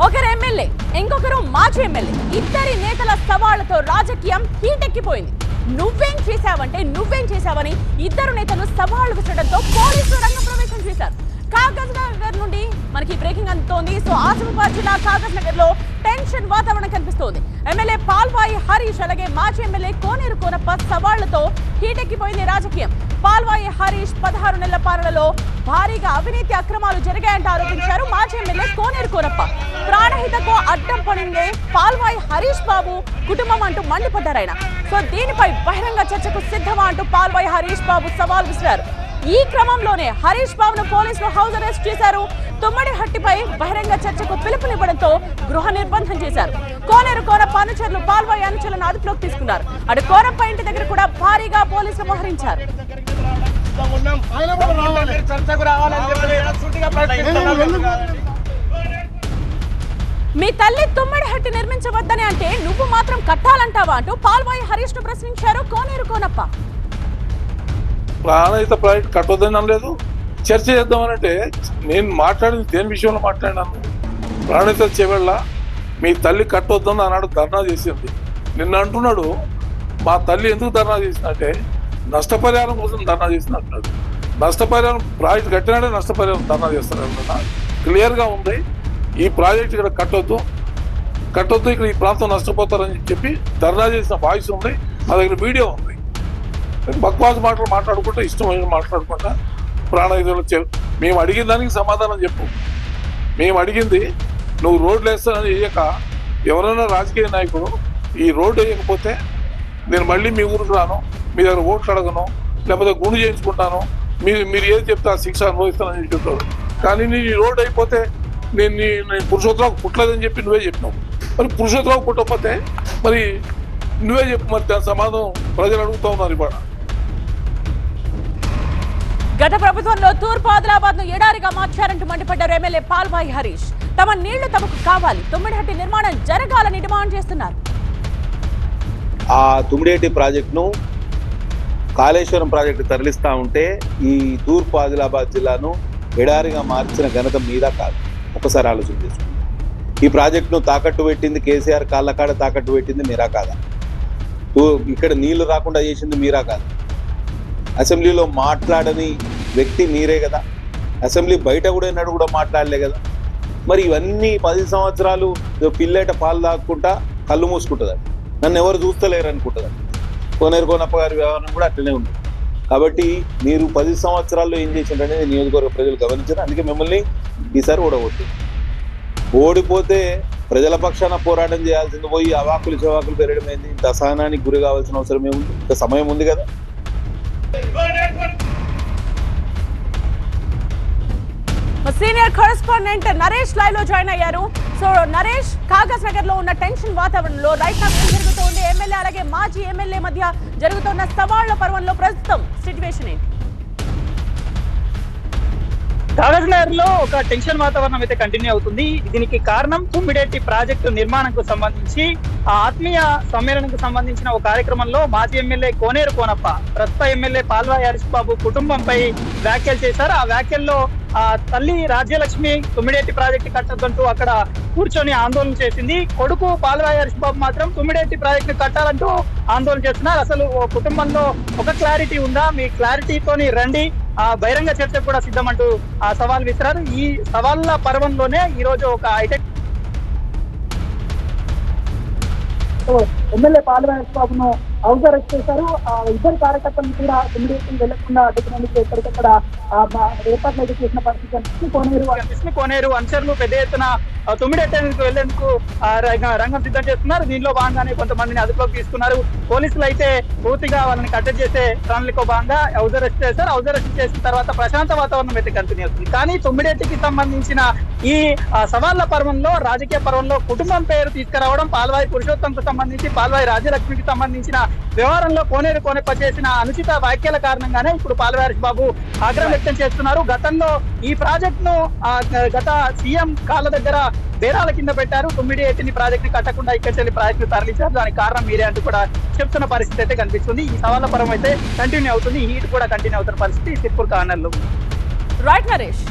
ఒకరు ఎమ్మెల్యే, ఇంకొకరు మాజీ ఎమ్మెల్యే. ఇద్దరి నేతల సవాళ్లతో రాజకీయం హీటెక్కిపోయింది. నువ్వేం చేశావని ఇద్దరు నేతలు సవాళ్లు విసరడంతో పోలీసులు రంగ ప్రవేశం చేశారు. కాగజ్ నగర్ నుండి మనకి బ్రేకింగ్ అందుతోంది. సో ఆసిఫాబాద్ జిల్లా కాగజ్ నగర్ లో టెన్షన్ వాతావరణం కనిపిస్తోంది. ఎమ్మెల్యే పాల్వాయి హరీష్ అలాగే మాజీ ఎమ్మెల్యే కోనేరు కోనప్ప సవాళ్లతో హీటెక్కిపోయింది రాజకీయం. పాల్వాయి హరీష్ 16 నెలల పాలనలో భారీగా అవినీతి అక్రమాలు జరిగాయంటూ ఆరోపించారు మాజీ ఎమ్మెల్యే కోనేరు కోనప్ప. ప్రాణహితకు అడ్డం పడిందే పాల్వాయి హరీష్ బాబు కుటుంబం అంటూ మండిపడ్డారాయన. సో దీనిపై బహిరంగ చర్చకు సిద్ధమా అంటూ పాల్వాయి హరీష్ బాబు సవాల్ విసిరారు. ఈ క్రమంలోనే హరీష్ బాబును పోలీసులు హౌస్ అరెస్ట్ చేశారు. తుమ్మడిహట్టిపై బహిరంగ చర్చకు పిలుపునివ్వడంతో గృహ నిర్బంధం చేశారు. కోనేరు కోనప్ప అనుచరులు పాల్వాయి అనుచరులను అదుపులోకి తీసుకున్నారు. అటు కోనప్ప ఇంటి దగ్గర కూడా భారీగా పోలీసులు మోహరించారు. మీ తల్లి తుమ్మడిహట్టి నిర్మించవద్దని అంటే నువ్వు మాత్రం కట్టాలంటావా అంటూ పాల్వాయి హరీష్ ను ప్రశ్నించారు కోనేరు కోనప్ప. ప్రాణహిత ప్రాజెక్ట్ కట్టొద్దని అనలేదు. చర్చ చేద్దామనంటే నేను మాట్లాడింది దేని విషయంలో మాట్లాడినాను? ప్రాణహిత చెవెళ్ళ మీ తల్లి కట్టొద్దని ఆనాడు ధర్నా చేసింది. నిన్న అంటున్నాడు మా తల్లి ఎందుకు ధర్నా చేసినట్టే నష్టపరిహారం కోసం ధర్నా చేసినట్టున్నాడు. నష్టపరిహారం ప్రాజెక్ట్ కట్టినాడే నష్టపరిహారం ధర్నా చేస్తారన్న క్లియర్గా ఉంది. ఈ ప్రాజెక్ట్ ఇక్కడ కట్టొద్దు, ఇక్కడ ఈ ప్రాంతం నష్టపోతారని చెప్పి ధర్నా చేసిన వాయిస్ ఉంది. మా దగ్గర వీడియో ఉంది. బక్వాస్ మాటలు మాట్లాడుకుంటా ఇష్టమైన మాట్లాడుకుంటా ప్రాణహితులు మేము అడిగిన దానికి సమాధానం చెప్పు. మేము అడిగింది నువ్వు రోడ్లు వేస్తానని వేయక ఎవరైనా రాజకీయ నాయకుడు ఈ రోడ్డు వేయకపోతే నేను మళ్ళీ మీ ఊరికి రాను, మీ దగ్గర ఓట్లు అడగను, లేకపోతే గుండు చేయించుకుంటాను, మీరు ఏది చెప్తే ఆ శిక్ష అనుభవిస్తానని చెప్తాడు. కానీ నీ రోడ్డు అయిపోతే నేను పురుషోత్తరావు పుట్టలేదని చెప్పి నువ్వే చెప్పినావు. మరి పురుషోత్తరావు పుట్టకపోతే మరి నువ్వే చెప్పు. మరి దాని సమాధానం ప్రజలు అడుగుతా ఉన్నారు. ఇవాళ గత ప్రభుత్వంలో తూర్పు ఆదిలాబాద్ ను ఎడారిగా మార్చారంటూ మండిపడ్డారు ఎమ్మెల్యే పాల్వాయి హరీష్. తమ నీళ్లు తమకు కావాలి, తుమ్మిడిహట్టి నిర్మాణం జరగాలని డిమాండ్ చేస్తున్నారు. ఆ తుమ్మిడిహట్టి ప్రాజెక్టును కాళేశ్వరం ప్రాజెక్టు తరలిస్తా ఉంటే ఈ తూర్పు ఆదిలాబాద్ జిల్లాను ఎడారిగా మార్చిన ఘనత మీద కాదు. ఒకసారి ఆలోచన చేసుకోండి. ఈ ప్రాజెక్టును తాకట్టు పెట్టింది కేసీఆర్, కాళ్ళకాడ తాకట్టు పెట్టింది మీరా కాదా? ఇక్కడ నీళ్లు రాకుండా చేసింది మీరా కాదా? అసెంబ్లీలో మాట్లాడని వ్యక్తి మీరే కదా. అసెంబ్లీ బయట కూడా ఎన్నడూ కూడా మాట్లాడలే కదా. మరి ఇవన్నీ 10 సంవత్సరాలు పిల్లేట పాలు తాక్కుంటా కళ్ళు మూసుకుంటుందండి. నన్ను ఎవరు చూస్తలేరు అనుకుంటుందండి. కోనేరు కోనప్ప గారి వ్యవహారం కూడా అట్లనే ఉంది. కాబట్టి మీరు 10 సంవత్సరాల్లో ఏం చేసిండ్రనేది నియోజకవర్గ ప్రజలు గమనించారు. అందుకే మిమ్మల్ని ఈసారి ఓడిపోతే ప్రజల పక్షాన పోరాటం చేయాల్సింది పోయి అవాకులు చవాకులు పెరగడం ఏంది? ఇంత అసహనానికి గురి కావాల్సిన అవసరం ఏముంది? ఇంత సమయం ఉంది కదా. సీనియర్ కరెస్పాండెంట్ నరేష్ లైవ్ లో జాయిన్ అయ్యారు. సో నరేష్, కాగజ్ నగర్ లో ఉన్న టెన్షన్ వాతావరణంలో రైట్ నౌ ఏం జరుగుతోంది? ఎమ్మెల్యే అలాగే మాజీ ఎమ్మెల్యే మధ్య జరుగుతున్న సవాళ్ల పర్వంలో ప్రస్తుతం సిచ్యువేషన్ ఏంటి? కాగజ్ నగర్ లో ఒక టెన్షన్ వాతావరణం అయితే కంటిన్యూ అవుతుంది. దీనికి కారణం తుమ్మిడిహట్టి ప్రాజెక్టు నిర్మాణంకు సంబంధించి ఆత్మీయ సమ్మేళనంకు సంబంధించిన ఒక కార్యక్రమంలో మాజీ ఎమ్మెల్యే కోనేరు కోనప్ప ప్రస్తుత ఎమ్మెల్యే పాల్వాయి హరీష్ బాబు కుటుంబంపై వ్యాఖ్యలు చేశారు. ఆ వ్యాఖ్యల్లో తల్లి రాజ్యలక్ష్మి తుమ్మిడిహట్టి ప్రాజెక్టు కట్టొద్దంటూ అక్కడ కూర్చొని ఆందోళన చేసింది. కొడుకు పాల్వాయి హరీష్ బాబు మాత్రం తుమ్మిడిహట్టి ప్రాజెక్టు కట్టాలంటూ ఆందోళన చేస్తున్నారు. అసలు కుటుంబంలో ఒక క్లారిటీ ఉందా? మీ క్లారిటీతోని రండి, బహిరంగ చర్చకు కూడా సిద్ధమంటూ సవాల్ విసిరారు. ఈ సవాళ్ళ పర్వంలోనే ఈ రోజు ఒక హైటెక్ ఎమ్మెల్యే పాల్వాయి బాబును హౌస్ అరెస్ట్ చేశారు. ఇద్దరు కార్యకర్తలను కూడా తుమ్మిడిహట్టి వెళ్లకుండా అడ్డుకునేందుకు ఎక్కడికక్కడ ఏర్పాట్లు అయితే చేసిన పరిస్థితి. కోనేరు అనుచరులు పెద్ద ఎత్తున తుమ్మిడిహట్టి వెళ్లేందుకు రంగం సిద్ధం చేస్తున్నారు. దీనిలో భాగంగానే కొంతమందిని అదుపులోకి తీసుకున్నారు. పోలీసులు అయితే పూర్తిగా వాళ్ళని కట్టడి చేసే ప్రణాళికలో భాగంగా హౌస్ అరెస్ట్ చేశారు. హౌస్ అరెస్ట్ చేసిన తర్వాత ప్రశాంత వాతావరణం అయితే కంటిన్యూ అవుతుంది. కానీ తుమ్మిడిహట్టికి సంబంధించిన ఈ సవాళ్ల పర్వంలో, రాజకీయ పర్వంలో కుటుంబం పేరు తీసుకురావడం, పాల్వాయి పురుషోత్తంకు సంబంధించి పాల్వాయి రాజ్యలక్ష్మికి సంబంధించిన వ్యవహారంలో కోనేరు కోనప్ప చేసిన అనుచిత వ్యాఖ్యల కారణంగానే ఇప్పుడు పాల్వాయి హరీష్ బాబు ఆగ్రహం వ్యక్తం చేస్తున్నారు. గతంలో ఈ ప్రాజెక్టును గత సీఎం కాళ్ళ దగ్గర బేరాల కింద పెట్టారు. తుమ్మిడిహట్టిని ప్రాజెక్టు కట్టకుండా ఇక్కడ చెల్లి ప్రాజెక్టు తరలించారు. దానికి కారణం మీరే అంటూ కూడా చెప్తున్న పరిస్థితి అయితే కనిపిస్తుంది. ఈ సవాళ్ళ పరం అయితే కంటిన్యూ అవుతుంది. హీట్ కూడా కంటిన్యూ అవుతున్న పరిస్థితి సిర్పూర్ కార్నర్లో. రైట్ నరేష్.